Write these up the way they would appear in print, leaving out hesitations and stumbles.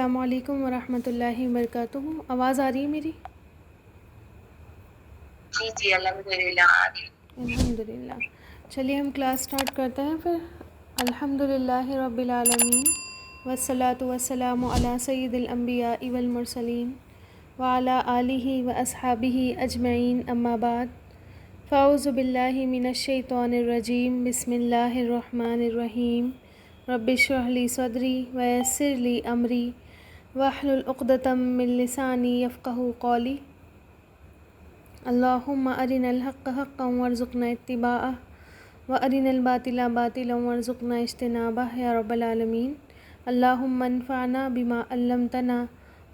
السلام علیکم ورحمۃ اللہ وبرکاتہ۔ آواز آ رہی ہے میری؟ جی الحمدللہ آ رہی ہے۔ الحمدللہ۔ چلیے ہم کلاس سٹارٹ کرتے ہیں پھر۔ الحمدللہ رب العالمین والصلاۃ والسلام علی سید الانبیاء والمرسلین وعلی آلہ واصحابہ اجمعین، اما بعد، فاعوذ باللہ من الشیطان الرجیم، بسم اللہ الرحمن الرحیم، رب اشرح لی صدری ویسر لی امری واحلل عقدۃ من لسانی یفقہوا قولی، اللہم ارنا الحق حقا وارزقنا اتباعہ وارنا الباطل باطلا وارزقنا اجتنابہ یا رب العالمین۔ اللہم انفعنا بما علمتنا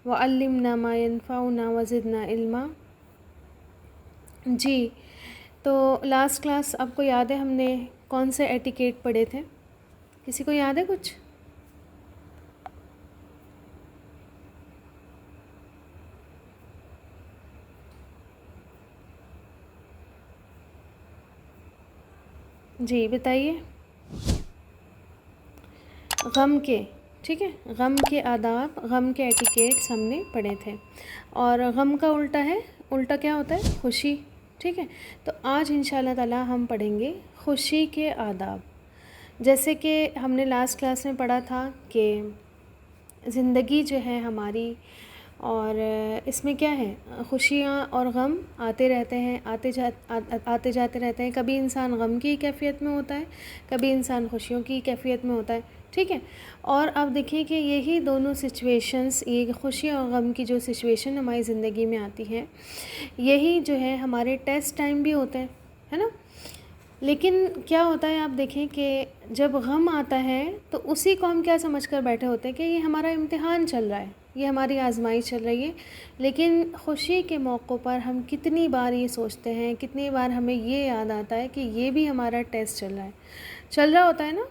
وعلمنا ما ينفعنا وزدنا علما۔ جی، تو لاسٹ کلاس آپ کو یاد ہے ہم نے کون سے ایٹیکیٹ پڑھے تھے؟ کسی کو یاد ہے کچھ؟ جی بتائیے۔ غم کے، ٹھیک ہے، غم کے آداب، غم کے ایٹیکیٹس ہم نے پڑھے تھے، اور غم کا الٹا ہے، الٹا کیا ہوتا ہے؟ خوشی، ٹھیک ہے۔ تو آج انشاءاللہ تعالی ہم پڑھیں گے خوشی کے آداب۔ جیسے کہ ہم نے لاسٹ کلاس میں پڑھا تھا کہ زندگی جو ہے ہماری، اور اس میں کیا ہے، خوشیاں اور غم آتے رہتے ہیں، آتے جاتے رہتے ہیں۔ کبھی انسان غم کی کیفیت میں ہوتا ہے، کبھی انسان خوشیوں کی کیفیت میں ہوتا ہے، ٹھیک ہے۔ اور اب دیکھیں کہ یہی دونوں سچویشنز، یہ خوشی اور غم کی جو سچویشن ہماری زندگی میں آتی ہے، یہی جو ہے ہمارے ٹیسٹ ٹائم بھی ہوتے ہیں، ہے نا۔ لیکن کیا ہوتا ہے، آپ دیکھیں کہ جب غم آتا ہے تو اسی کو ہم کیا سمجھ کر بیٹھے ہوتے ہیں کہ یہ ہمارا امتحان چل رہا ہے، یہ ہماری آزمائش چل رہی ہے۔ لیکن خوشی کے موقع پر ہم کتنی بار یہ سوچتے ہیں، کتنی بار ہمیں یہ یاد آتا ہے کہ یہ بھی ہمارا ٹیسٹ چل رہا ہوتا ہے نا۔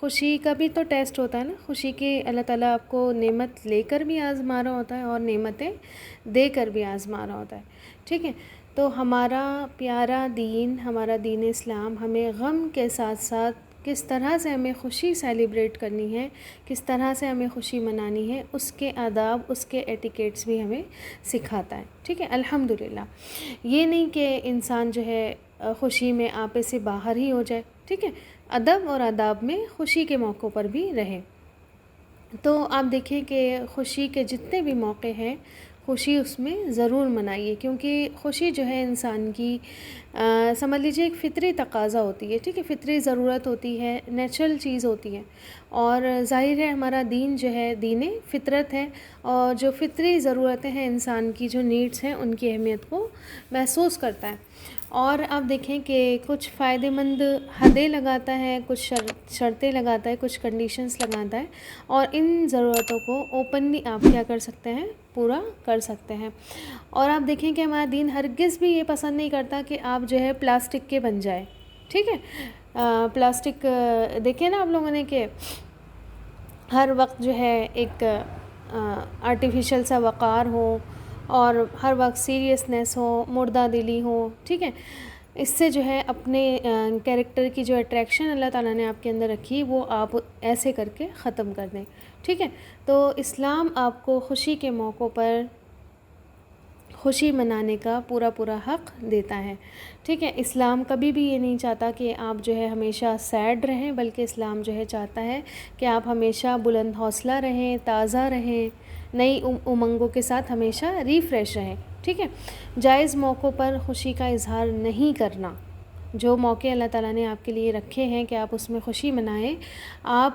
خوشی کا بھی تو ٹیسٹ ہوتا ہے نا، خوشی کی اللہ تعالیٰ آپ کو نعمت لے کر بھی آزما رہا ہوتا ہے اور نعمتیں دے کر بھی آزما رہا ہوتا ہے، ٹھیک ہے۔ تو ہمارا پیارا دین، ہمارا دین اسلام ہمیں غم کے ساتھ ساتھ کس طرح سے ہمیں خوشی سیلیبریٹ کرنی ہے، کس طرح سے ہمیں خوشی منانی ہے، اس کے آداب، اس کے ایٹیکیٹس بھی ہمیں سکھاتا ہے، ٹھیک ہے۔ الحمدللہ، یہ نہیں کہ انسان جو ہے خوشی میں آپے سے باہر ہی ہو جائے، ٹھیک ہے، ادب اور آداب میں خوشی کے موقعوں پر بھی رہے۔ تو آپ دیکھیں کہ خوشی کے جتنے بھی موقع ہیں، خوشی اس میں ضرور منائیے، کیونکہ خوشی جو ہے انسان کی سمجھ لیجیے ایک فطری تقاضا ہوتی ہے، ٹھیک ہے، فطری ضرورت ہوتی ہے، نیچرل چیز ہوتی ہے۔ اور ظاہر ہے ہمارا دین جو ہے دین فطرت ہے، اور جو فطری ضرورتیں ہیں انسان کی، جو نیڈس ہیں، ان کی اہمیت کو محسوس کرتا ہے۔ اور آپ دیکھیں کہ کچھ فائدہ مند حدیں لگاتا ہے، کچھ شرطیں لگاتا ہے، کچھ کنڈیشنز لگاتا ہے، اور ان ضرورتوں کو اوپنلی آپ کیا کر سکتے ہیں، پورا کر سکتے ہیں۔ اور آپ دیکھیں کہ ہمارا دین ہرگز بھی یہ پسند نہیں کرتا کہ آپ جو ہے پلاسٹک کے بن جائے، ٹھیک ہے۔ پلاسٹک دیکھیں نا آپ لوگوں نے کہ ہر وقت جو ہے ایک آرٹیفیشل سا وقار ہو، اور ہر وقت سیریسنس ہو، مردہ دلی ہو، ٹھیک ہے۔ اس سے جو ہے اپنے کیریکٹر کی جو اٹریکشن اللہ تعالیٰ نے آپ کے اندر رکھی، وہ آپ ایسے کر کے ختم کر دیں، ٹھیک ہے۔ تو اسلام آپ کو خوشی کے موقعوں پر خوشی منانے کا پورا حق دیتا ہے، ٹھیک ہے۔ اسلام کبھی بھی یہ نہیں چاہتا کہ آپ جو ہے ہمیشہ سیڈ رہیں، بلکہ اسلام جو ہے چاہتا ہے کہ آپ ہمیشہ بلند حوصلہ رہیں، تازہ رہیں، نئی امنگوں کے ساتھ ہمیشہ ریفریش رہیں، ٹھیک ہے۔ جائز موقعوں پر خوشی کا اظہار نہیں کرنا، جو موقع اللہ تعالیٰ نے آپ کے لیے رکھے ہیں کہ آپ اس میں خوشی منائیں، آپ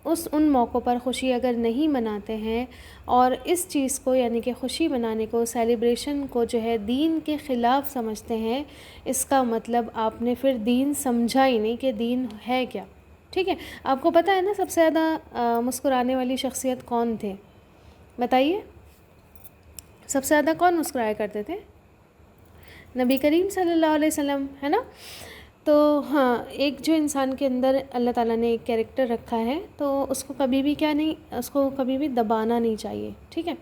ان موقعوں پر خوشی اگر نہیں مناتے ہیں، اور اس چیز کو یعنی کہ خوشی منانے کو، سیلیبریشن کو جو ہے دین کے خلاف سمجھتے ہیں، اس کا مطلب آپ نے پھر دین سمجھا ہی نہیں کہ دین ہے کیا، ٹھیک ہے۔ آپ کو پتہ ہے نا سب سے زیادہ مسکرانے والی شخصیت کون تھے؟ بتائیے، سب سے زیادہ کون مسکرایا کرتے تھے؟ نبی کریم صلی اللہ علیہ وسلم، ہے نا۔ تو ہاں، ایک جو انسان کے اندر اللہ تعالیٰ نے ایک کیریکٹر رکھا ہے، تو اس کو کبھی بھی اس کو کبھی بھی دبانا نہیں چاہیے، ٹھیک ہے۔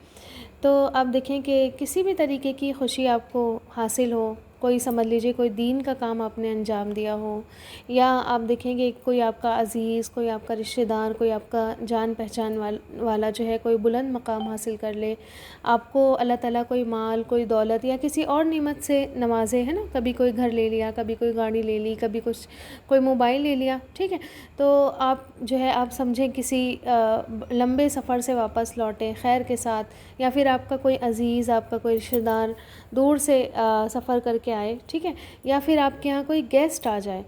تو آپ دیکھیں کہ کسی بھی طریقے کی خوشی آپ کو حاصل ہو، کوئی سمجھ لیجیے کوئی دین کا کام آپ نے انجام دیا ہو، یا آپ دیکھیں گے کوئی آپ کا عزیز، کوئی آپ کا رشتہ دار، کوئی آپ کا جان پہچان والا جو ہے کوئی بلند مقام حاصل کر لے، آپ کو اللہ تعالیٰ کوئی مال، کوئی دولت یا کسی اور نعمت سے نوازے، ہے نا، کبھی کوئی گھر لے لیا، کبھی کوئی گاڑی لے لی، کبھی کچھ کوئی موبائل لے لیا، ٹھیک ہے، تو آپ جو ہے آپ سمجھیں کسی لمبے سفر سے واپس لوٹیں خیر کے ساتھ، یا پھر آپ کا کوئی عزیز، آپ کا کوئی رشتہ دار دور سے سفر کر کے آئے، ٹھیک ہے، یا پھر آپ کے یہاں کوئی گیسٹ آ جائے،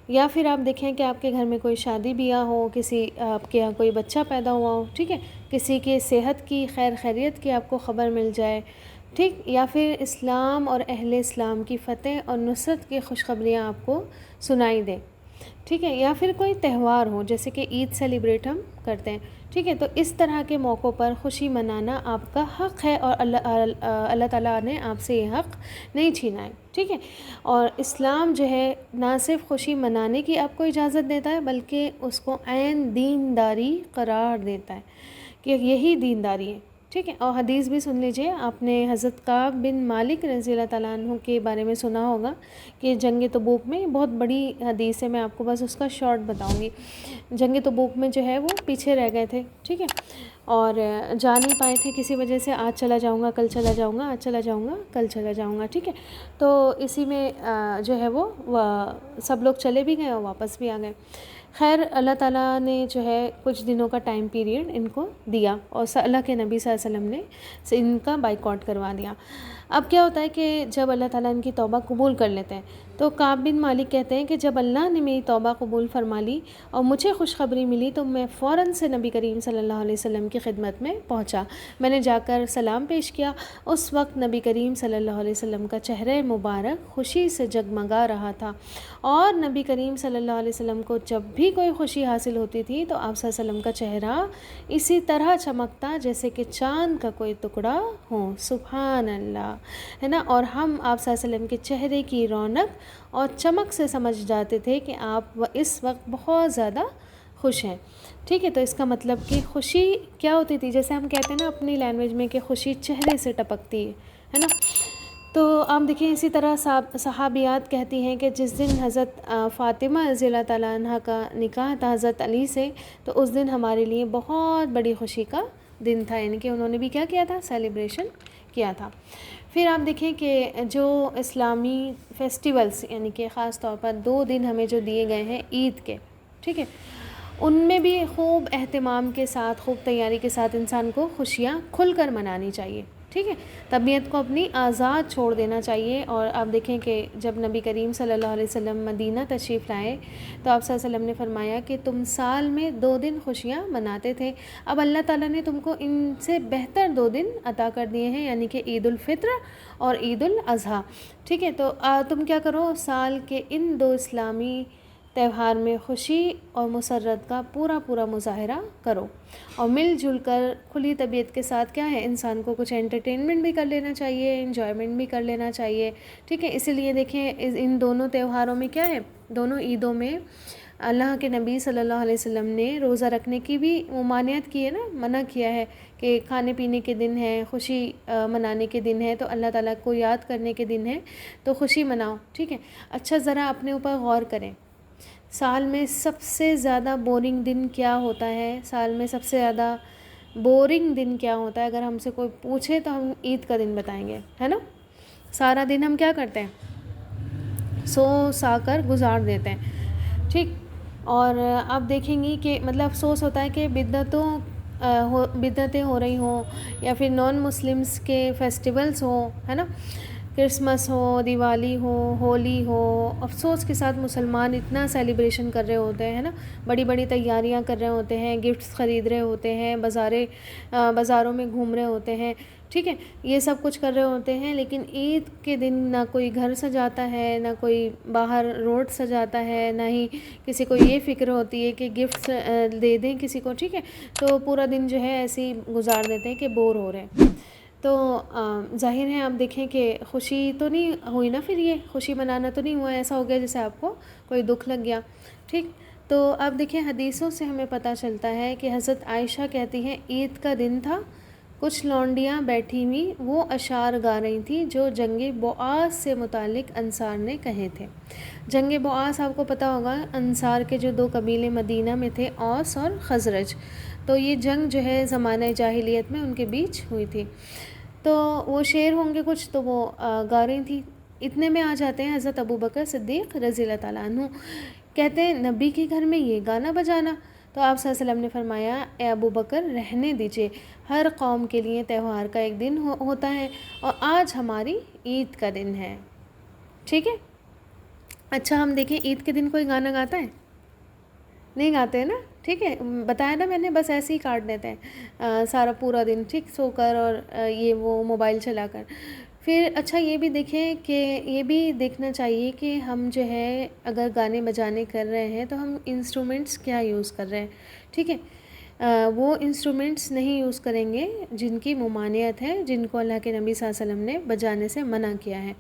یا پھر آپ دیکھیں کہ آپ کے گھر میں کوئی شادی بیاہ ہو، کسی آپ کے یہاں کوئی بچہ پیدا ہوا ہو، ٹھیک ہے، کسی کے صحت کی خیر خیریت کی آپ کو خبر مل جائے، ٹھیک، یا پھر اسلام اور اہل اسلام کی فتح اور نصرت کی خوشخبریاں آپ کو سنائی دیں، ٹھیک ہے، یا پھر کوئی تہوار ہو جیسے کہ عید سیلیبریٹ ہم کرتے ہیں، ٹھیک ہے، تو اس طرح کے موقعوں پر خوشی منانا آپ کا حق ہے، اور اللہ تعالیٰ نے آپ سے یہ حق نہیں چھینا ہے، ٹھیک ہے، اور اسلام جو ہے نہ صرف خوشی منانے کی آپ کو اجازت دیتا ہے بلکہ اس کو عین دینداری قرار دیتا ہے کہ یہی دینداری ہے، ٹھیک ہے، اور حدیث بھی سن لیجئے، آپ نے حضرت کعب بن مالک رضی اللہ تعالیٰ عنہ کے بارے میں سنا ہوگا کہ جنگ تبوک میں، بہت بڑی حدیث ہے، میں آپ کو بس اس کا شارٹ بتاؤں گی، جنگ تبوک میں جو ہے وہ پیچھے رہ گئے تھے، ٹھیک ہے، اور جا نہیں پائے تھے کسی وجہ سے، آج چلا جاؤں گا، کل چلا جاؤں گا، آج چلا جاؤں گا، کل چلا جاؤں گا، ٹھیک ہے، تو اسی میں جو ہے وہ سب لوگ چلے بھی گئے اور واپس بھی آ گئے، خیر اللہ تعالیٰ نے جو ہے کچھ دنوں کا ٹائم پیریڈ ان کو دیا، اور اللہ کے نبی صلی اللہ علیہ وسلم نے ان کا بائیکاٹ کروا دیا۔ اب کیا ہوتا ہے کہ جب اللہ تعالیٰ ان کی توبہ قبول کر لیتے ہیں تو کعب بن مالک کہتے ہیں کہ جب اللہ نے میری توبہ قبول فرما لی اور مجھے خوشخبری ملی تو میں فوراً سے نبی کریم صلی اللہ علیہ وسلم کی خدمت میں پہنچا، میں نے جا کر سلام پیش کیا، اس وقت نبی کریم صلی اللہ علیہ وسلم کا چہرہ مبارک خوشی سے جگمگا رہا تھا، اور نبی کریم صلی اللہ علیہ وسلم کو جب بھی کوئی خوشی حاصل ہوتی تھی تو آپ صلی اللہ علیہ وسلم کا چہرہ اسی طرح چمکتا جیسے کہ چاند کا کوئی ٹکڑا ہو، سبحان اللہ، ہے نا، اور ہم آپ صلی اللہ علیہ وسلم کے چہرے کی رونق اور چمک سے سمجھ جاتے تھے کہ آپ اس وقت بہت زیادہ خوش ہیں، ٹھیک ہے، تو اس کا مطلب کہ خوشی کیا ہوتی تھی، جیسے ہم کہتے ہیں نا اپنی لینگویج میں کہ خوشی چہرے سے ٹپکتی ہے نا، تو آپ دیکھیں اسی طرح صحابیات کہتی ہیں کہ جس دن حضرت فاطمہ رضی اللہ تعالیٰ عنہ کا نکاح تھا حضرت علی سے، تو اس دن ہمارے لیے بہت بڑی خوشی کا دن تھا، یعنی کہ انہوں نے بھی کیا کیا تھا، سیلیبریشن کیا تھا۔ پھر آپ دیکھیں کہ جو اسلامی فیسٹیولز یعنی کہ خاص طور پر 2 دن ہمیں جو دیے گئے ہیں عید کے، ٹھیک ہے، ان میں بھی خوب اہتمام کے ساتھ، خوب تیاری کے ساتھ انسان کو خوشیاں کھل کر منانی چاہیے، ٹھیک ہے، طبیعت کو اپنی آزاد چھوڑ دینا چاہیے، اور آپ دیکھیں کہ جب نبی کریم صلی اللہ علیہ وسلم مدینہ تشریف لائے تو آپ صلی اللہ علیہ وسلم نے فرمایا کہ تم سال میں 2 دن خوشیاں مناتے تھے، اب اللہ تعالیٰ نے تم کو ان سے بہتر 2 دن عطا کر دیے ہیں، یعنی کہ عید الفطر اور عید الاضحیٰ، ٹھیک ہے، تو تم کیا کرو، سال کے ان 2 اسلامی تہوار میں خوشی اور مسرت کا پورا مظاہرہ کرو، اور مل جل کر کھلی طبیعت کے ساتھ کیا ہے، انسان کو کچھ انٹرٹینمنٹ بھی کر لینا چاہیے، انجوائمنٹ بھی کر لینا چاہیے، ٹھیک ہے، اسی لیے دیکھیں ان دونوں تہواروں میں کیا ہے، دونوں عیدوں میں اللہ کے نبی صلی اللہ علیہ وسلم نے روزہ رکھنے کی بھی ممانعت کی ہے نا، منع کیا ہے کہ کھانے پینے کے دن ہے، خوشی منانے کے دن ہے، تو اللہ تعالیٰ کو یاد کرنے کے دن ہے تو خوشی مناؤ، ٹھیک ہے، اچھا ذرا اپنے اوپر غور کریں، سال میں سب سے زیادہ بورنگ دن کیا ہوتا ہے، سال میں سب سے زیادہ بورنگ دن کیا ہوتا ہے، اگر ہم سے کوئی پوچھے تو ہم عید کا دن بتائیں گے، ہے نا، سارا دن ہم کیا کرتے ہیں، سو سا کر گزار دیتے ہیں، ٹھیک، اور آپ دیکھیں گی کہ مطلب افسوس ہوتا ہے کہ بدعتیں ہو رہی ہوں، یا پھر نان مسلمس کے فیسٹیولز ہوں، ہے نا، کرسمس ہو، دیوالی ہو، ہولی ہو، افسوس کے ساتھ مسلمان اتنا سیلیبریشن کر رہے ہوتے ہیں نا، بڑی بڑی تیاریاں کر رہے ہوتے ہیں، گفٹس خرید رہے ہوتے ہیں، بازاروں میں گھوم رہے ہوتے ہیں، ٹھیک ہے، یہ سب کچھ کر رہے ہوتے ہیں، لیکن عید کے دن نہ کوئی گھر سجاتا ہے، نہ کوئی باہر روڈ سجاتا ہے، نہ ہی کسی کو یہ فکر ہوتی ہے کہ گفٹس دے دیں کسی کو، ٹھیک ہے، تو پورا دن جو ہے ایسے ہی گزار دیتے ہیں کہ بور ہو رہے ہیں، تو ظاہر ہے آپ دیکھیں کہ خوشی تو نہیں ہوئی نا، پھر یہ خوشی منانا تو نہیں ہوا، ایسا ہو گیا جیسے آپ کو کوئی دکھ لگ گیا، ٹھیک، تو آپ دیکھیں حدیثوں سے ہمیں پتہ چلتا ہے کہ حضرت عائشہ کہتی ہیں عید کا دن تھا کچھ لونڈیاں بیٹھی ہوئی وہ اشعار گا رہی تھیں جو جنگ بعاث سے متعلق انصار نے کہے تھے۔ جنگ بعاث آپ کو پتہ ہوگا، انصار کے جو 2 قبیلے مدینہ میں تھے، اوس اور خزرج، تو یہ جنگ جو ہے زمانہ جاہلیت میں ان کے بیچ ہوئی تھی۔ تو وہ شعر ہوں گے کچھ، تو وہ گا رہی تھی۔ اتنے میں آ جاتے ہیں حضرت ابوبکر صدیق رضی اللہ تعالیٰ عنہ، کہتے ہیں نبی کے گھر میں یہ گانا بجانا؟ تو آپ صلی اللہ علیہ وسلم نے فرمایا اے ابوبکر رہنے دیجئے، ہر قوم کے لیے تہوار کا ایک دن ہوتا ہے، اور آج ہماری عید کا دن ہے، ٹھیک ہے۔ اچھا ہم دیکھیں عید کے دن کوئی گانا گاتا ہے؟ نہیں گاتے ہیں نا، ٹھیک ہے، بتایا نا میں نے، بس ایسے ہی کاٹ دیتے ہیں سارا پورا دن، ٹھیک، سو کر اور یہ وہ موبائل چلا کر۔ پھر اچھا یہ بھی دیکھیں کہ یہ بھی دیکھنا چاہیے کہ ہم جو ہے اگر گانے بجانے کر رہے ہیں تو ہم انسٹرومنٹس کیا یوز کر رہے ہیں، ٹھیک ہے۔ وہ انسٹرومنٹس نہیں یوز کریں گے جن کی ممانعت ہے، جن کو اللہ کے نبی صلی اللہ علیہ وسلم نے بجانے سے منع کیا ہے،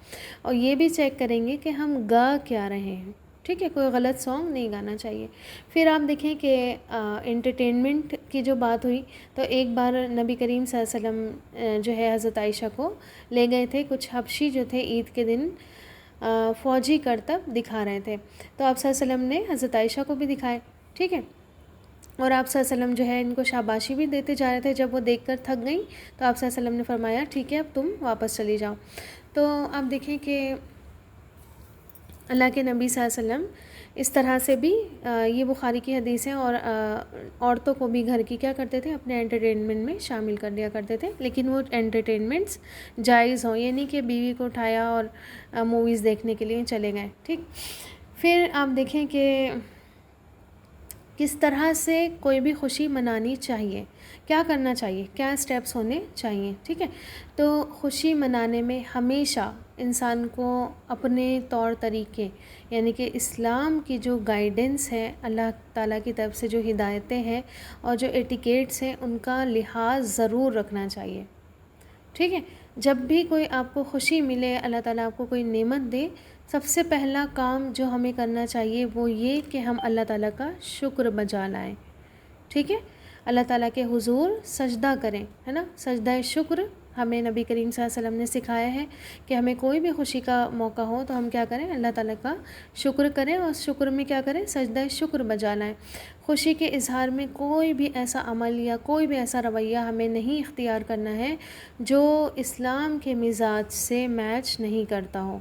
اور یہ بھی چیک کریں گے کہ ہم گا کیا رہے ہیں، ٹھیک ہے، کوئی غلط سانگ نہیں گانا چاہیے۔ پھر آپ دیکھیں کہ انٹرٹینمنٹ کی جو بات ہوئی، تو ایک بار نبی کریم صلی اللہ علیہ وسلم جو ہے حضرت عائشہ کو لے گئے تھے، کچھ حبشی جو تھے عید کے دن فوجی کرتب دکھا رہے تھے، تو آپ صلی اللہ علیہ وسلم نے حضرت عائشہ کو بھی دکھائے، ٹھیک ہے، اور آپ صلی اللہ علیہ وسلم جو ہے ان کو شاباشی بھی دیتے جا رہے تھے۔ جب وہ دیکھ کر تھک گئیں تو آپ صلی اللہ علیہ وسلم نے فرمایا ٹھیک ہے اب تم واپس چلی جاؤ۔ تو آپ دیکھیں کہ اللہ کے نبی صلی اللہ علیہ وسلم اس طرح سے بھی یہ بخاری کی حدیث ہے، اور عورتوں کو بھی گھر کی کیا کرتے تھے اپنے انٹرٹینمنٹ میں شامل کر دیا کرتے تھے، لیکن وہ انٹرٹینمنٹس جائز ہوں، یہ نہیں کہ بیوی کو اٹھایا اور موویز دیکھنے کے لیے چلے گئے، ٹھیک۔ پھر آپ دیکھیں کہ کس طرح سے کوئی بھی خوشی منانی چاہیے، کیا کرنا چاہیے، کیا سٹیپس ہونے چاہیے، ٹھیک ہے۔ تو خوشی منانے میں ہمیشہ انسان کو اپنے طور طریقے، یعنی کہ اسلام کی جو گائیڈنس ہے، اللہ تعالیٰ کی طرف سے جو ہدایتیں ہیں اور جو ایٹیکیٹس ہیں، ان کا لحاظ ضرور رکھنا چاہیے، ٹھیک ہے۔ جب بھی کوئی آپ کو خوشی ملے، اللہ تعالیٰ آپ کو کوئی نعمت دے، سب سے پہلا کام جو ہمیں کرنا چاہیے وہ یہ کہ ہم اللہ تعالیٰ کا شکر بجا لائیں، ٹھیک ہے، اللہ تعالیٰ کے حضور سجدہ کریں، ہے نا، سجدہ شکر ہمیں نبی کریم صلی اللہ علیہ وسلم نے سکھایا ہے کہ ہمیں کوئی بھی خوشی کا موقع ہو تو ہم کیا کریں، اللہ تعالیٰ کا شکر کریں، اور شکر میں کیا کریں، سجدہ شکر بجا لائیں۔ خوشی کے اظہار میں کوئی بھی ایسا عمل یا کوئی بھی ایسا رویہ ہمیں نہیں اختیار کرنا ہے جو اسلام کے مزاج سے میچ نہیں کرتا ہو،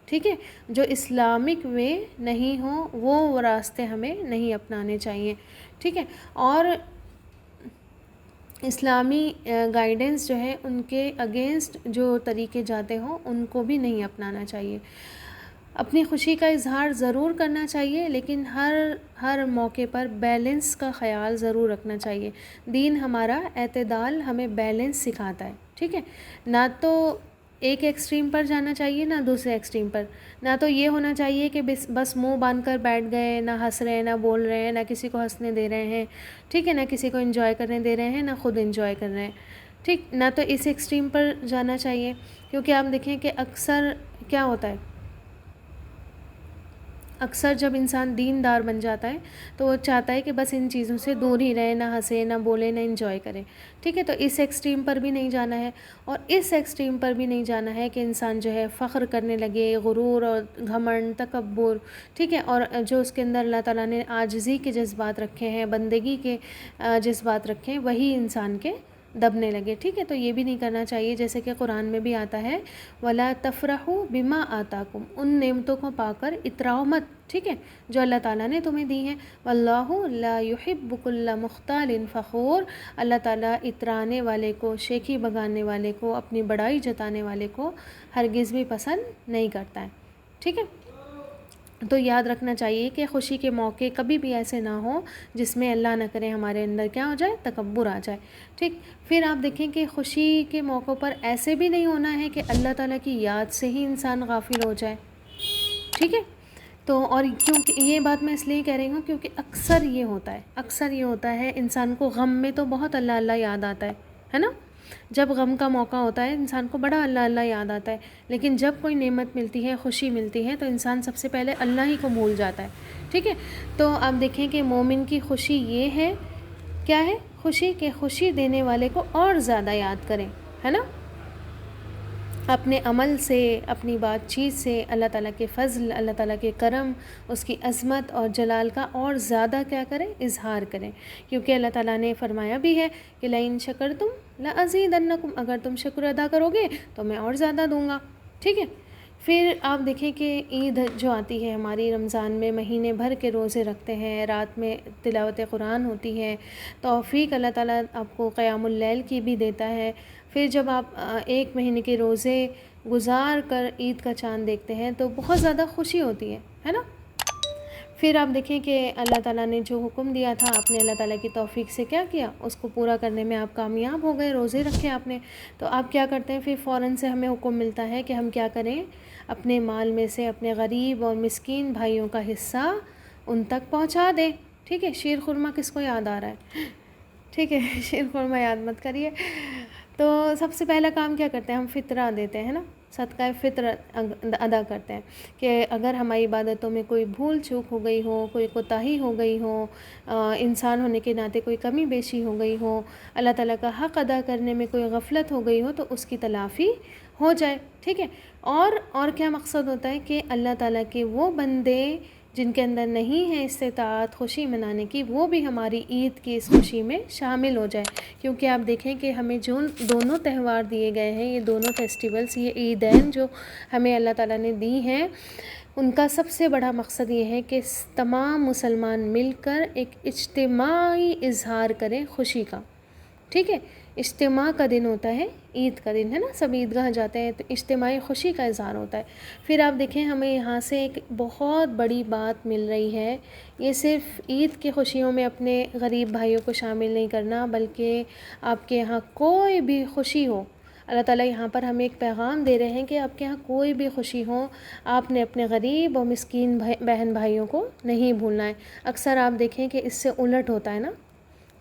ٹھیک ہے، جو اسلامک وے نہیں ہو وہ راستے ہمیں نہیں اپنانے چاہیے، ٹھیک ہے، اور اسلامی گائیڈنس جو ہے ان کے اگینسٹ جو طریقے جاتے ہوں ان کو بھی نہیں اپنانا چاہیے۔ اپنی خوشی کا اظہار ضرور کرنا چاہیے، لیکن ہر موقع پر بیلنس کا خیال ضرور رکھنا چاہیے۔ دین ہمارا اعتدال ہمیں بیلنس سکھاتا ہے، ٹھیک ہے، نہ تو ایک ایکسٹریم پر جانا چاہیے نہ دوسرے ایکسٹریم پر، نہ تو یہ ہونا چاہیے کہ بس منہ باندھ کر بیٹھ گئے، نہ ہنس رہے ہیں نہ بول رہے ہیں، نہ کسی کو ہنسنے دے رہے ہیں، ٹھیک ہے، نہ کسی کو انجوائے کرنے دے رہے ہیں، نہ خود انجوائے کر رہے ہیں، ٹھیک، نہ تو اس ایکسٹریم پر جانا چاہیے، کیونکہ آپ دیکھیں کہ اکثر کیا ہوتا ہے، اکثر جب انسان دیندار بن جاتا ہے تو وہ چاہتا ہے کہ بس ان چیزوں سے دور ہی رہے، نہ ہنسے نہ بولے نہ انجوائے کرے، ٹھیک ہے، تو اس ایکسٹریم پر بھی نہیں جانا ہے، اور اس ایکسٹریم پر بھی نہیں جانا ہے کہ انسان جو ہے فخر کرنے لگے، غرور اور گھمنڈ، تکبر، ٹھیک ہے، اور جو اس کے اندر اللہ تعالیٰ نے عاجزی کے جذبات رکھے ہیں، بندگی کے جذبات رکھے ہیں، وہی انسان کے دبنے لگے، ٹھیک ہے، تو یہ بھی نہیں کرنا چاہیے، جیسے کہ قرآن میں بھی آتا ہے وَلَا تَفْرَحُوا بِمَا آتَاكُمْ، ان نعمتوں کو پا کر اتراؤ مت، ٹھیک ہے، جو اللہ تعالیٰ نے تمہیں دی ہیں، وَاللَّهُ لَا يُحِبُّ كُلَّ مُخْتَالٍ فَخُورٍ، اللہ تعالیٰ اترانے والے کو، شیخی بگانے والے کو، اپنی بڑائی جتانے والے کو ہرگز بھی پسند نہیں کرتا ہے، ٹھیک ہے۔ تو یاد رکھنا چاہیے کہ خوشی کے موقع کبھی بھی ایسے نہ ہوں جس میں اللہ نہ کرے ہمارے اندر کیا ہو جائے، تکبر آ جائے، ٹھیک۔ پھر آپ دیکھیں کہ خوشی کے موقع پر ایسے بھی نہیں ہونا ہے کہ اللہ تعالیٰ کی یاد سے ہی انسان غافل ہو جائے، ٹھیک ہے، تو اور کیونکہ یہ بات میں اس لیے کہہ رہی ہوں کیونکہ اکثر یہ ہوتا ہے انسان کو غم میں تو بہت اللہ اللہ یاد آتا ہے نا، جب غم کا موقع ہوتا ہے انسان کو بڑا اللہ اللہ یاد آتا ہے، لیکن جب کوئی نعمت ملتی ہے، خوشی ملتی ہے، تو انسان سب سے پہلے اللہ ہی کو بھول جاتا ہے، ٹھیک ہے۔ تو آپ دیکھیں کہ مومن کی خوشی یہ ہے، کیا ہے، خوشی کے خوشی دینے والے کو اور زیادہ یاد کریں، ہے نا، اپنے عمل سے، اپنی بات چیت سے اللہ تعالیٰ کے فضل، اللہ تعالیٰ کے کرم، اس کی عظمت اور جلال کا اور زیادہ کیا کریں، اظہار کریں، کیونکہ اللہ تعالیٰ نے فرمایا بھی ہے کہ لئن شکرتم لأزیدنکم، اگر تم شکر ادا کرو گے تو میں اور زیادہ دوں گا، ٹھیک ہے۔ پھر آپ دیکھیں کہ عید جو آتی ہے ہماری، رمضان میں مہینے بھر کے روزے رکھتے ہیں، رات میں تلاوت قرآن ہوتی ہے، توفیق اللہ تعالیٰ آپ کو قیام اللیل کی بھی دیتا ہے۔ پھر جب آپ ایک مہینے کے روزے گزار کر عید کا چاند دیکھتے ہیں تو بہت زیادہ خوشی ہوتی ہے نا۔ پھر آپ دیکھیں کہ اللہ تعالیٰ نے جو حکم دیا تھا، آپ نے اللہ تعالیٰ کی توفیق سے کیا کیا، اس کو پورا کرنے میں آپ کامیاب ہو گئے، روزے رکھے آپ نے، تو آپ کیا کرتے ہیں، پھر فوراً سے ہمیں حکم ملتا ہے کہ ہم کیا کریں، اپنے مال میں سے اپنے غریب اور مسکین بھائیوں کا حصہ ان تک پہنچا دیں، ٹھیک ہے۔ شیر خورما کس کو یاد آ رہا ہے، ٹھیک ہے، شیر خورما یاد مت کریے۔ تو سب سے پہلا کام کیا کرتے ہیں، ہم فطرہ دیتے ہیں نا، صدقہ فطر ادا کرتے ہیں، کہ اگر ہماری عبادتوں میں کوئی بھول چوک ہو گئی ہو، کوئی کوتاہی ہو گئی ہو، انسان ہونے کے ناطے کوئی کمی بیشی ہو گئی ہو، اللہ تعالیٰ کا حق ادا کرنے میں کوئی غفلت ہو گئی ہو، تو اس کی تلافی ہو جائے، ٹھیک ہے۔ اور کیا مقصد ہوتا ہے کہ اللہ تعالیٰ کے وہ بندے جن کے اندر نہیں ہے استطاعت خوشی منانے کی، وہ بھی ہماری عید کی اس خوشی میں شامل ہو جائے، کیونکہ آپ دیکھیں کہ ہمیں جو دونوں تہوار دیے گئے ہیں، یہ دونوں فیسٹیولز، یہ عیدین جو ہمیں اللہ تعالیٰ نے دی ہیں، ان کا سب سے بڑا مقصد یہ ہے کہ تمام مسلمان مل کر ایک اجتماعی اظہار کریں خوشی کا، ٹھیک ہے۔ اجتماع کا دن ہوتا ہے، عید کا دن ہے نا، سب عیدگاہ جاتے ہیں تو اجتماعی خوشی کا اظہار ہوتا ہے۔ پھر آپ دیکھیں ہمیں یہاں سے ایک بہت بڑی بات مل رہی ہے، یہ صرف عید کی خوشیوں میں اپنے غریب بھائیوں کو شامل نہیں کرنا، بلکہ آپ کے یہاں کوئی بھی خوشی ہو، اللہ تعالیٰ یہاں پر ہمیں ایک پیغام دے رہے ہیں کہ آپ کے یہاں کوئی بھی خوشی ہو، آپ نے اپنے غریب اور مسکین بہن بھائیوں کو نہیں بھولنا ہے۔ اکثر آپ دیکھیں کہ اس سے الٹ ہوتا ہے نا،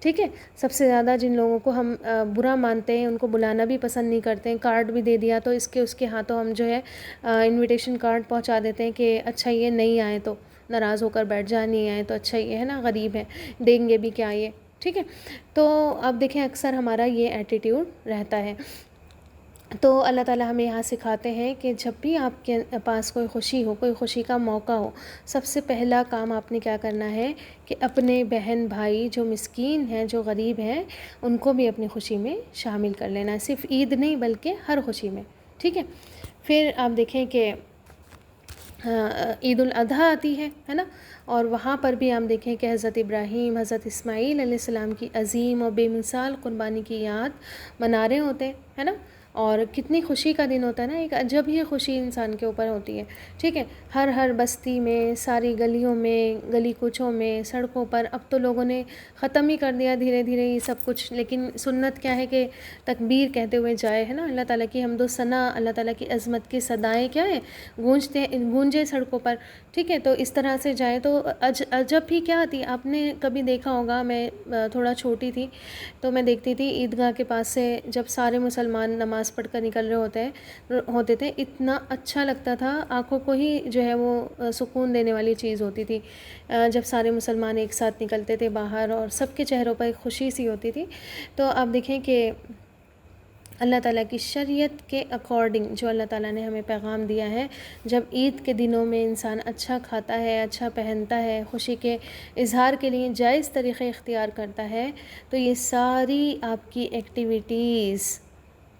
ٹھیک ہے، سب سے زیادہ جن لوگوں کو ہم برا مانتے ہیں ان کو بلانا بھی پسند نہیں کرتے ہیں، کارڈ بھی دے دیا تو اس کے ہاتھوں ہم جو ہے انویٹیشن کارڈ پہنچا دیتے ہیں کہ اچھا یہ نہیں آئے تو ناراض ہو کر بیٹھ جائیں، نہیں آئے تو اچھا یہ ہے نا، غریب ہے، دیں گے بھی کیا یہ، ٹھیک ہے۔ تو اب دیکھیں اکثر ہمارا یہ ایٹیٹیوڈ رہتا ہے، تو اللہ تعالیٰ ہمیں یہاں سکھاتے ہیں کہ جب بھی آپ کے پاس کوئی خوشی ہو، کوئی خوشی کا موقع ہو، سب سے پہلا کام آپ نے کیا کرنا ہے کہ اپنے بہن بھائی جو مسکین ہیں، جو غریب ہیں، ان کو بھی اپنی خوشی میں شامل کر لینا ہے، صرف عید نہیں بلکہ ہر خوشی میں، ٹھیک ہے۔ پھر آپ دیکھیں کہ عید الاضحیٰ آتی ہے نا، اور وہاں پر بھی ہم دیکھیں کہ حضرت ابراہیم، حضرت اسماعیل علیہ السلام کی عظیم اور بے مثال قربانی کی یاد منا رہے ہوتے ہیں، ہے نا، اور کتنی خوشی کا دن ہوتا ہے نا، ایک عجب ہی خوشی انسان کے اوپر ہوتی ہے، ٹھیک ہے۔ ہر بستی میں، ساری گلیوں میں، گلی کوچوں میں، سڑکوں پر، اب تو لوگوں نے ختم ہی کر دیا دھیرے دھیرے یہ سب کچھ، لیکن سنت کیا ہے کہ تکبیر کہتے ہوئے جائے، ہے نا، اللہ تعالیٰ کی حمد و ثنا، اللہ تعالیٰ کی عظمت کی صدائیں کیا ہے، گونجے سڑکوں پر، ٹھیک ہے۔ تو اس طرح سے جائے تو عجب بھی کیا آتی، آپ نے کبھی دیکھا ہوگا، میں تھوڑا چھوٹی تھی تو میں دیکھتی تھی عیدگاہ کے پاس سے جب سارے مسلمان نماز پڑھ کر نکل رہے ہوتے تھے، اتنا اچھا لگتا تھا، آنکھوں کو ہی جو ہے وہ سکون دینے والی چیز ہوتی تھی، جب سارے مسلمان ایک ساتھ نکلتے تھے باہر اور سب کے چہروں پر ایک خوشی سی ہوتی تھی۔ تو آپ دیکھیں کہ اللہ تعالیٰ کی شریعت کے اکارڈنگ جو اللہ تعالیٰ نے ہمیں پیغام دیا ہے، جب عید کے دنوں میں انسان اچھا کھاتا ہے، اچھا پہنتا ہے، خوشی کے اظہار کے لیے جائز طریقے اختیار کرتا ہے، تو یہ ساری آپ کی ایکٹیویٹیز،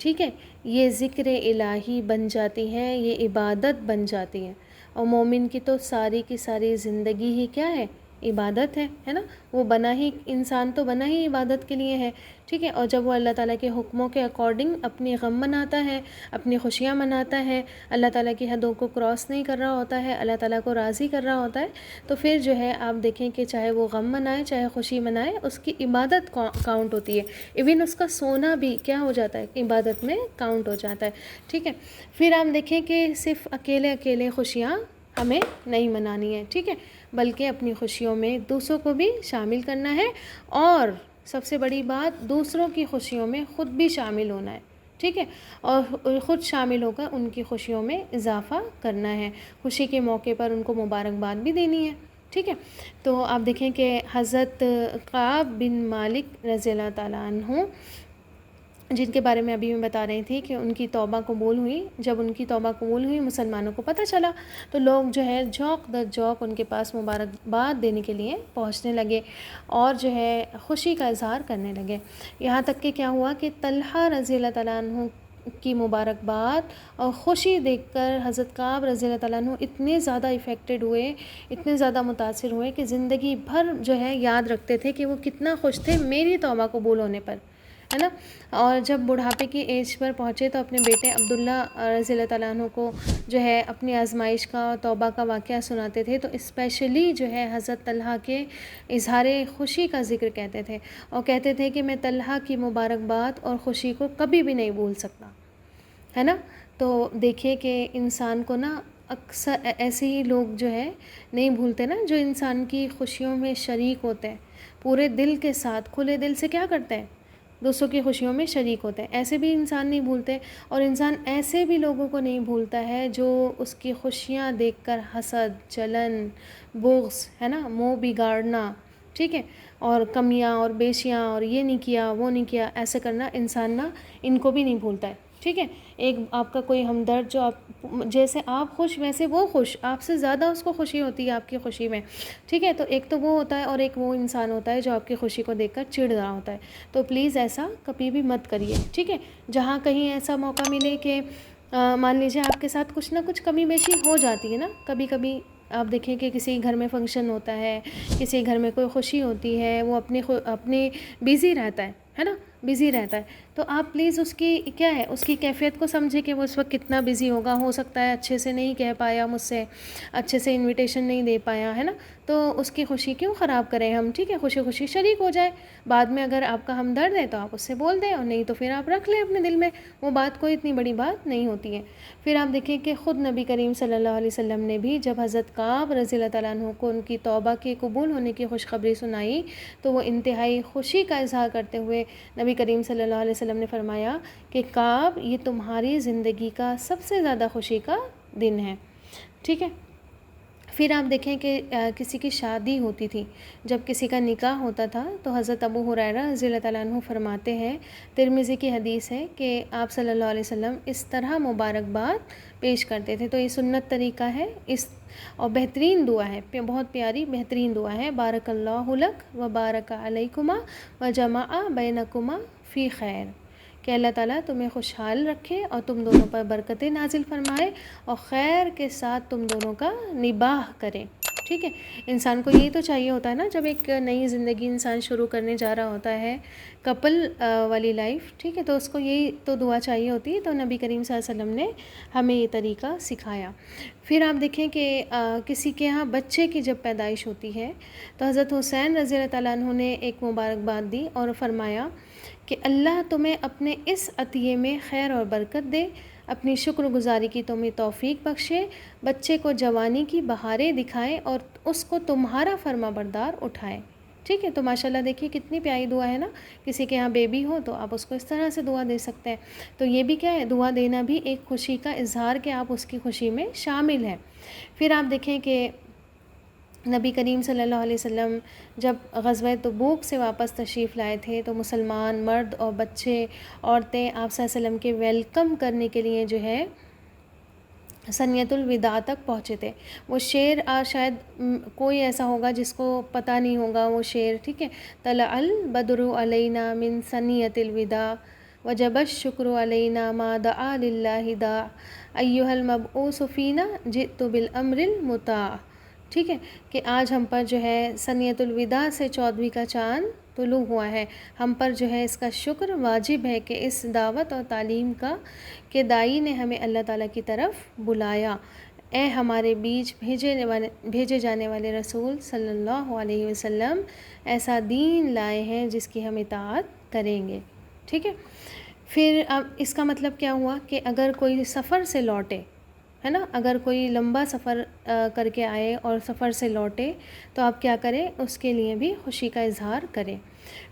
ٹھیک ہے، یہ ذکر الہی بن جاتی ہیں، یہ عبادت بن جاتی ہیں، اور مومن کی تو ساری کی ساری زندگی ہی کیا ہے، عبادت ہے نا، وہ بنا ہی، انسان تو بنا ہی عبادت کے لیے ہے، ٹھیک ہے۔ اور جب وہ اللہ تعالیٰ کے حکموں کے اکارڈنگ اپنی غم مناتا ہے، اپنی خوشیاں مناتا ہے، اللہ تعالیٰ کی حدوں کو کراس نہیں کر رہا ہوتا ہے، اللہ تعالیٰ کو راضی کر رہا ہوتا ہے، تو پھر جو ہے آپ دیکھیں کہ چاہے وہ غم منائے چاہے خوشی منائے، اس کی عبادت کاؤنٹ ہوتی ہے، ایون اس کا سونا بھی کیا ہو جاتا ہے، عبادت میں کاؤنٹ ہو جاتا ہے، ٹھیک ہے۔ پھر آپ دیکھیں کہ صرف اکیلے خوشیاں ہمیں نہیں منانی ہے، ٹھیک ہے، بلکہ اپنی خوشیوں میں دوسروں کو بھی شامل کرنا ہے، اور سب سے بڑی بات دوسروں کی خوشیوں میں خود بھی شامل ہونا ہے، ٹھیک ہے، اور خود شامل ہو کر ان کی خوشیوں میں اضافہ کرنا ہے، خوشی کے موقع پر ان کو مبارکباد بھی دینی ہے، ٹھیک ہے. تو آپ دیکھیں کہ حضرت کعب بن مالک رضی اللہ تعالیٰ عنہ، جن کے بارے میں ابھی میں بتا رہی تھی کہ ان کی توبہ قبول ہوئی. جب ان کی توبہ قبول ہوئی مسلمانوں کو پتہ چلا تو لوگ جو ہے جوق در جوق ان کے پاس مبارکباد دینے کے لیے پہنچنے لگے اور جو ہے خوشی کا اظہار کرنے لگے. یہاں تک کہ کیا ہوا کہ طلحہ رضی اللہ تعالیٰ عنہ کی مبارکباد اور خوشی دیکھ کر حضرت کعب رضی اللہ تعالیٰ عنہ اتنے زیادہ افیکٹڈ ہوئے، اتنے زیادہ متاثر ہوئے کہ زندگی بھر جو ہے یاد رکھتے تھے کہ وہ کتنا خوش تھے میری توبہ قبول ہونے پر، ہے نا. اور جب بڑھاپے کی ایج پر پہنچے تو اپنے بیٹے عبداللہ رضی اللہ تعالیٰ عنہ کو جو ہے اپنی آزمائش کا، توبہ کا واقعہ سناتے تھے تو اسپیشلی جو ہے حضرت طلحہ کے اظہار خوشی کا ذکر کہتے تھے اور کہتے تھے کہ میں طلحہ کی مبارکباد اور خوشی کو کبھی بھی نہیں بھول سکتا، ہے نا. تو دیکھیے کہ انسان کو نا اکثر ایسے ہی لوگ جو ہے نہیں بھولتے نا، جو انسان کی خوشیوں میں شریک ہوتے ہیں پورے دل کے ساتھ، کھلے دل سے کیا کرتے ہیں، دوسروں کی خوشیوں میں شریک ہوتے ہیں. ایسے بھی انسان نہیں بھولتے. اور انسان ایسے بھی لوگوں کو نہیں بھولتا ہے جو اس کی خوشیاں دیکھ کر حسد، جلن، بغض، ہے نا، منہ بگاڑنا، ٹھیک ہے، اور کمیاں اور بیشیاں اور یہ نہیں کیا وہ نہیں کیا، ایسے کرنا انسان نا ان کو بھی نہیں بھولتا ہے. ٹھیک ہے. ایک آپ کا کوئی ہمدرد جو آپ جیسے آپ خوش ویسے وہ خوش، آپ سے زیادہ اس کو خوشی ہوتی ہے آپ کی خوشی میں. ٹھیک ہے. تو ایک تو وہ ہوتا ہے اور ایک وہ انسان ہوتا ہے جو آپ کی خوشی کو دیکھ کر چڑ رہا ہوتا ہے. تو پلیز ایسا کبھی بھی مت کریے. ٹھیک ہے. جہاں کہیں ایسا موقع ملے کہ مان لیجیے آپ کے ساتھ کچھ نہ کچھ کمی بیشی ہو جاتی ہے نا کبھی کبھی. آپ دیکھیں کہ کسی گھر میں فنکشن ہوتا ہے، کسی گھر میں کوئی خوشی ہوتی ہے، وہ اپنی بیزی رہتا ہے نا، بیزی رہتا ہے. تو آپ پلیز اس کی کیا ہے، اس کی کیفیت کو سمجھے کہ وہ اس وقت کتنا بیزی ہوگا. ہو سکتا ہے اچھے سے نہیں کہہ پایا مجھ سے، اچھے سے انویٹیشن نہیں دے پایا، ہے نا. تو اس کی خوشی کیوں خراب کریں ہم. ٹھیک ہے. خوشی خوشی شریک ہو جائے. بعد میں اگر آپ کا ہمدرد ہے تو آپ اس سے بول دیں، اور نہیں تو پھر آپ رکھ لیں اپنے دل میں. وہ بات کوئی اتنی بڑی بات نہیں ہوتی ہے. پھر آپ دیکھیں کہ خود نبی کریم صلی اللہ علیہ وسلم نے بھی جب حضرت کعب رضی اللہ تعالیٰ عنہ کو ان کی توبہ کے قبول ہونے کی خوشخبری سنائی تو وہ انتہائی خوشی کا اظہار کرتے ہوئے نبی کریم صلی اللہ علیہ وسلم نے فرمایا کہ کعب یہ تمہاری زندگی کا سب سے زیادہ خوشی کا دن ہے. ٹھیک ہے. پھر آپ دیکھیں کہ کسی کی شادی ہوتی تھی، جب کسی کا نکاح ہوتا تھا تو حضرت ابو ہریرہ رضی اللہ تعالیٰ عنہ فرماتے ہیں، ترمذی کی حدیث ہے کہ آپ صلی اللہ علیہ وسلم اس طرح مبارکباد پیش کرتے تھے. تو یہ سنت طریقہ ہے اور بہترین دعا ہے، بہت پیاری بہترین دعا ہے. بارک اللہ لک و بارک علیکما و جمع بینکما فی خیر، کہ اللہ تعالیٰ تمہیں خوشحال رکھے اور تم دونوں پر برکتیں نازل فرمائے اور خیر کے ساتھ تم دونوں کا نباہ کرے. ٹھیک ہے. انسان کو یہی تو چاہیے ہوتا ہے نا جب ایک نئی زندگی انسان شروع کرنے جا رہا ہوتا ہے، کپل والی لائف. ٹھیک ہے. تو اس کو یہی تو دعا چاہیے ہوتی ہے. تو نبی کریم صلی اللہ علیہ وسلم نے ہمیں یہ طریقہ سکھایا. پھر آپ دیکھیں کہ کسی کے ہاں بچے کی جب پیدائش ہوتی ہے تو حضرت حسین رضی اللہ تعالیٰ عنہ نے ایک مبارکباد دی اور فرمایا کہ اللہ تمہیں اپنے اس عطیے میں خیر اور برکت دے، اپنی شکر گزاری کی تمہیں توفیق بخشے، بچے کو جوانی کی بہاریں دکھائے اور اس کو تمہارا فرما بردار اٹھائے. ٹھیک ہے. تو ماشاءاللہ دیکھیے کتنی پیاری دعا ہے نا. کسی کے یہاں بیبی ہو تو آپ اس کو اس طرح سے دعا دے سکتے ہیں. تو یہ بھی کیا ہے، دعا دینا بھی ایک خوشی کا اظہار کہ آپ اس کی خوشی میں شامل ہیں. پھر آپ دیکھیں کہ نبی کریم صلی اللہ علیہ وسلم جب غزوہ تبوک سے واپس تشریف لائے تھے تو مسلمان مرد اور بچے عورتیں آپ صلی اللہ علیہ وسلم کے ویلکم کرنے کے لیے جو ہے ثنیۃ الوداع تک پہنچے تھے. وہ شعر شاید کوئی ایسا ہوگا جس کو پتہ نہیں ہوگا وہ شعر. ٹھیک ہے. طلع البدر علینا من ثنیۃ الوداع وجب الشکر علینا ما دعا للہ داع ایھا المبعوث فینا جئت بالامر المطاع. ٹھیک ہے. کہ آج ہم پر جو ہے ثنیۃ الوداع سے 14ویں کا چاند طلوع ہوا ہے. ہم پر جو ہے اس کا شکر واجب ہے کہ اس دعوت اور تعلیم کا کہ دائی نے ہمیں اللہ تعالیٰ کی طرف بلایا. اے ہمارے بیچ بھیجے جانے والے رسول صلی اللہ علیہ وسلم، ایسا دین لائے ہیں جس کی ہم اطاعت کریں گے. ٹھیک ہے. پھر اب اس کا مطلب کیا ہوا کہ اگر کوئی سفر سے لوٹے، ہے نا، اگر کوئی لمبا سفر کر کے آئے اور سفر سے لوٹے تو آپ کیا کریں، اس کے لیے بھی خوشی کا اظہار کریں.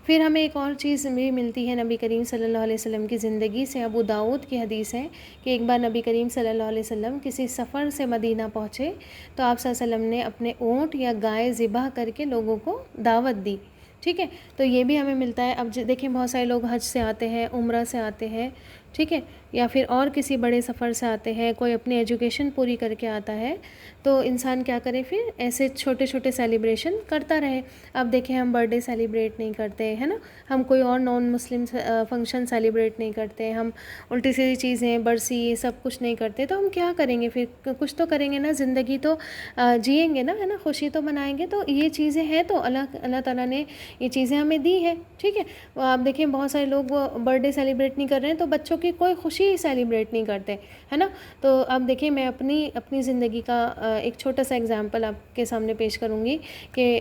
پھر ہمیں ایک اور چیز بھی ملتی ہے نبی کریم صلی اللہ علیہ وسلم کی زندگی سے. ابو داؤد کی حدیث ہے کہ ایک بار نبی کریم صلی اللہ علیہ وسلم کسی سفر سے مدینہ پہنچے تو آپ صلی اللہ علیہ وسلم نے اپنے اونٹ یا گائے ذبح کر کے لوگوں کو دعوت دی. ٹھیک ہے, تو یہ بھی ہمیں ملتا ہے. اب دیکھیں بہت سارے لوگ حج سے آتے ہیں, عمرہ سے آتے ہیں, ٹھیک ہے, یا پھر اور کسی بڑے سفر سے آتے ہیں, کوئی اپنی ایجوکیشن پوری کر کے آتا ہے, تو انسان کیا کرے پھر ایسے چھوٹے چھوٹے سیلیبریشن کرتا رہے. اب دیکھیں ہم برتھ ڈے سیلیبریٹ نہیں کرتے ہے نا, ہم کوئی اور نان مسلم فنکشن سیلیبریٹ نہیں کرتے, ہم الٹی سیدھی چیزیں برسی یہ سب کچھ نہیں کرتے, تو ہم کیا کریں گے پھر؟ کچھ تو کریں گے نا, زندگی تو جئیں گے نا, ہے نا, خوشی تو منائیں گے. تو یہ چیزیں ہیں تو اللہ تعالیٰ نے یہ چیزیں ہمیں دی ہے. ٹھیک ہے, آپ دیکھیں بہت سارے لوگ برتھ ڈے سیلیبریٹ نہیں کر رہے ہیں تو بچوں کی کوئی خوشی سیلیبریٹ نہیں کرتے, ہے نا. تو اب دیکھیں میں اپنی زندگی کا ایک چھوٹا سا ایگزامپل آپ کے سامنے پیش کروں گی کہ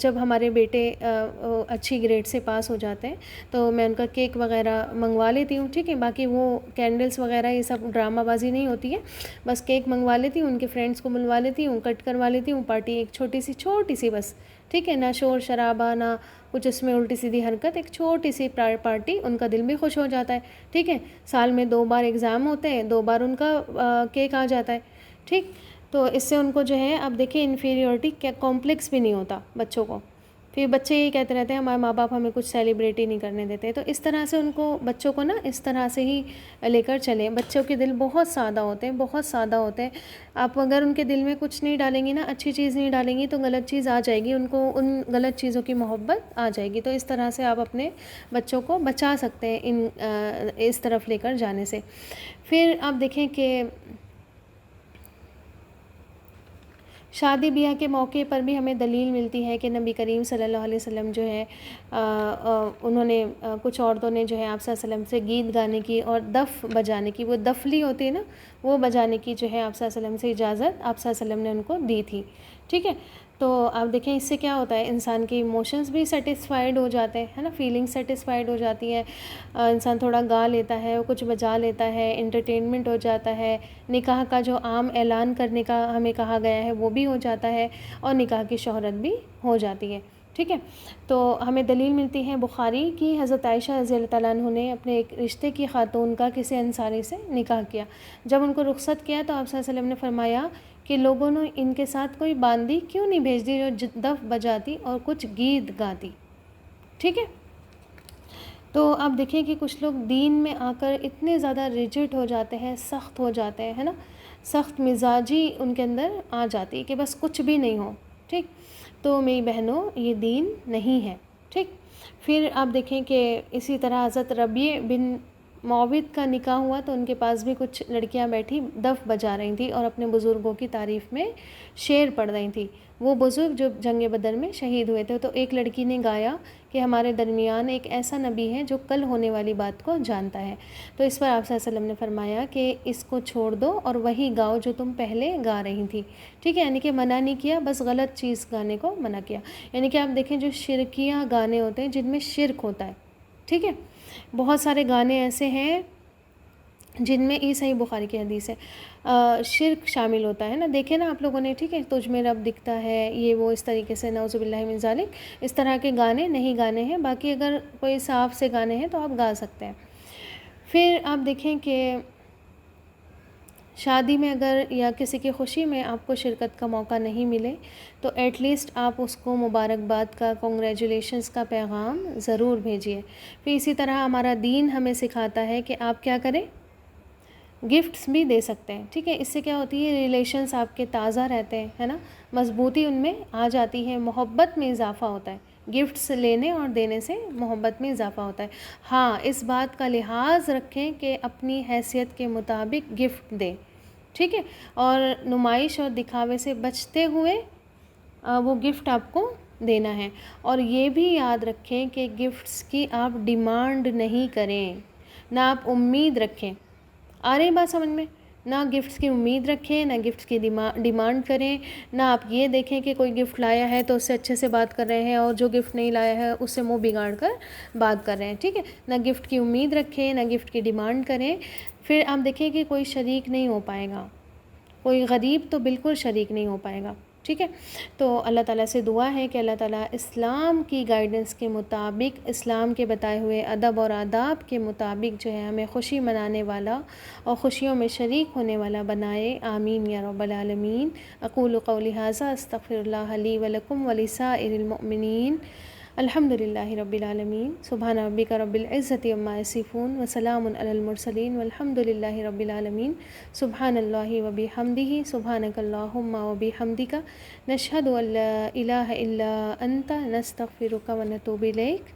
جب ہمارے بیٹے اچھی گریڈ سے پاس ہو جاتے ہیں تو میں ان کا کیک وغیرہ منگوا لیتی ہوں. ٹھیک ہے, باقی وہ کینڈلز وغیرہ یہ سب ڈرامہ بازی نہیں ہوتی ہے, بس کیک منگوا لیتی ہوں, ان کے فرینڈس کو بلوا لیتی ہوں, کٹ کروا لیتی ہوں, پارٹی ایک چھوٹی سی بس. ٹھیک ہے, نہ شور شرابہ نہ کچھ اس میں الٹی سیدھی حرکت, ایک چھوٹی سی پارٹی, ان کا دل بھی خوش ہو جاتا ہے. ٹھیک ہے, سال میں 2 بار ایگزام ہوتے ہیں, 2 بار ان کا کیک آ جاتا ہے. ٹھیک, تو اس سے ان کو جو ہے اب دیکھیں انفیریورٹی کمپلیکس بھی نہیں ہوتا بچوں کو. پھر بچے یہی کہتے رہتے ہیں ہمارے ماں باپ ہمیں کچھ سیلیبریٹ ہی نہیں کرنے دیتے. تو اس طرح سے ان کو بچوں کو نا اس طرح سے ہی لے کر چلیں. بچوں کے دل بہت سادہ ہوتے ہیں, بہت سادہ ہوتے ہیں. آپ اگر ان کے دل میں کچھ نہیں ڈالیں گی نا, اچھی چیز نہیں ڈالیں گی, تو غلط چیز آ جائے گی, ان کو ان غلط چیزوں کی محبت آ جائے گی. تو اس طرح سے آپ اپنے بچوں کو بچا سکتے ہیں اس طرف لے کر جانے سے. پھر آپ دیکھیں کہ شادی بیاہ کے موقع پر بھی ہمیں دلیل ملتی ہے کہ نبی کریم صلی اللہ علیہ وسلم جو ہے انہوں نے کچھ عورتوں نے جو ہے آپ صلی اللہ علیہ وسلم سے گیت گانے کی اور دف بجانے کی, وہ دفلی ہوتی ہے نا, وہ بجانے کی جو ہے آپ صلی اللہ علیہ وسلم سے اجازت آپ صلی اللہ علیہ وسلم نے ان کو دی تھی. ٹھیک ہے, تو آپ دیکھیں اس سے کیا ہوتا ہے, انسان کے ایموشنز بھی سیٹسفائیڈ ہو جاتے ہیں, ہے نا, فیلنگ سیٹسفائیڈ ہو جاتی ہے. انسان تھوڑا گا لیتا ہے, کچھ بجا لیتا ہے, انٹرٹینمنٹ ہو جاتا ہے. نکاح کا جو عام اعلان کرنے کا ہمیں کہا گیا ہے وہ بھی ہو جاتا ہے, اور نکاح کی شہرت بھی ہو جاتی ہے. ٹھیک ہے, تو ہمیں دلیل ملتی ہے بخاری کی حضرت عائشہ رضی اللہ تعالیٰ عنہ نے اپنے ایک رشتے کی خاتون کا کسی انصاری سے نکاح کیا. جب ان کو رخصت کیا تو آپ صلی اللہ علیہ وسلم نے فرمایا کہ لوگوں نے ان کے ساتھ کوئی باندی کیوں نہیں بھیج دی جو دف بجاتی اور کچھ گیت گاتی. ٹھیک ہے, تو آپ دیکھیں کہ کچھ لوگ دین میں آ کر اتنے زیادہ ریجڈ ہو جاتے ہیں, سخت ہو جاتے ہیں, ہے نا, سخت مزاجی ان کے اندر آ جاتی ہے کہ بس کچھ بھی نہیں ہو. ٹھیک, تو میری بہنوں یہ دین نہیں ہے. ٹھیک, پھر آپ دیکھیں کہ اسی طرح حضرت ربیع بن معوذ کا نکاح ہوا تو ان کے پاس بھی کچھ لڑکیاں بیٹھی دف بجا رہی تھیں اور اپنے بزرگوں کی تعریف میں شعر پڑھ رہی تھیں. وہ بزرگ جو جنگ بدر میں شہید ہوئے تھے, تو ایک لڑکی نے گایا کہ ہمارے درمیان ایک ایسا نبی ہے جو کل ہونے والی بات کو جانتا ہے. تو اس پر آپ صلی اللہ علیہ وسلم نے فرمایا کہ اس کو چھوڑ دو اور وہی گاؤ جو تم پہلے گا رہی تھی. ٹھیک ہے, یعنی کہ منع نہیں کیا, بس غلط چیز گانے کو منع کیا. یعنی کہ آپ دیکھیں جو شرکیہ گانے ہوتے ہیں جن میں شرک ہوتا ہے. ٹھیک ہے, بہت سارے گانے ایسے ہیں جن میں یہ صحیح بخاری کی حدیث ہے شرک شامل ہوتا ہے نا. دیکھیں نا آپ لوگوں نے, ٹھیک ہے, تجھ میں رب دکھتا ہے, یہ وہ اس طریقے سے, نعوذ باللہ من ذالک, اس طرح کے گانے نہیں گانے ہیں. باقی اگر کوئی صاف سے گانے ہیں تو آپ گا سکتے ہیں. پھر آپ دیکھیں کہ شادی میں اگر یا کسی کی خوشی میں آپ کو شرکت کا موقع نہیں ملے تو ایٹ لیسٹ آپ اس کو مبارکباد کا, کنگریچولیشنز کا پیغام ضرور بھیجیے. پھر اسی طرح ہمارا دین ہمیں سکھاتا ہے کہ آپ کیا کریں, گفٹس بھی دے سکتے ہیں. ٹھیک ہے, اس سے کیا ہوتی ہے, ریلیشنز آپ کے تازہ رہتے ہیں, ہے نا, مضبوطی ان میں آ جاتی ہے, محبت میں اضافہ ہوتا ہے. گفٹس لینے اور دینے سے محبت میں اضافہ ہوتا ہے. ہاں, اس بات کا لحاظ رکھیں کہ اپنی حیثیت کے مطابق گفٹ دیں. ٹھیک ہے, اور نمائش اور دکھاوے سے بچتے ہوئے وہ گفٹ آپ کو دینا ہے. اور یہ بھی یاد رکھیں کہ گفٹس کی آپ ڈیمانڈ نہیں کریں, نہ آپ امید رکھیں. آ رہی بات سمجھ میں, نہ گفٹس کی امید رکھیں, نہ گفٹس کی ڈیمانڈ کریں, نہ آپ یہ دیکھیں کہ کوئی گفٹ لایا ہے تو اس سے اچھے سے بات کر رہے ہیں اور جو گفٹ نہیں لایا ہے اس سے منہ بگاڑ کر بات کر رہے ہیں. ٹھیک ہے, نہ گفٹ کی امید رکھیں, نہ گفٹ کی ڈیمانڈ کریں. پھر آپ دیکھیں کہ کوئی شریک نہیں ہو پائے گا, کوئی غریب تو بالکل شریک نہیں ہو پائے گا. ٹھیک ہے. تو اللہ تعالیٰ سے دعا ہے کہ اللہ تعالیٰ اسلام کی گائیڈنس کے مطابق، اسلام کے بتائے ہوئے ادب اور آداب کے مطابق جو ہے ہمیں خوشی منانے والا اور خوشیوں میں شریک ہونے والا بنائے. آمین یا رب العالمین. اقول قولی ھذا استغفر اللہ لی ولکم ولسائر المؤمنین. الحمد للہ رب العالمین. سبحان ربک رب العزۃ عما یصفون وسلام علی المرسلین والحمد للہ رب العالمین. سبحان اللہ وبحمدہ سبحانک اللہم وبحمدک نشہد ان لا الہ الا انت نستغفرک ونتوب الیک.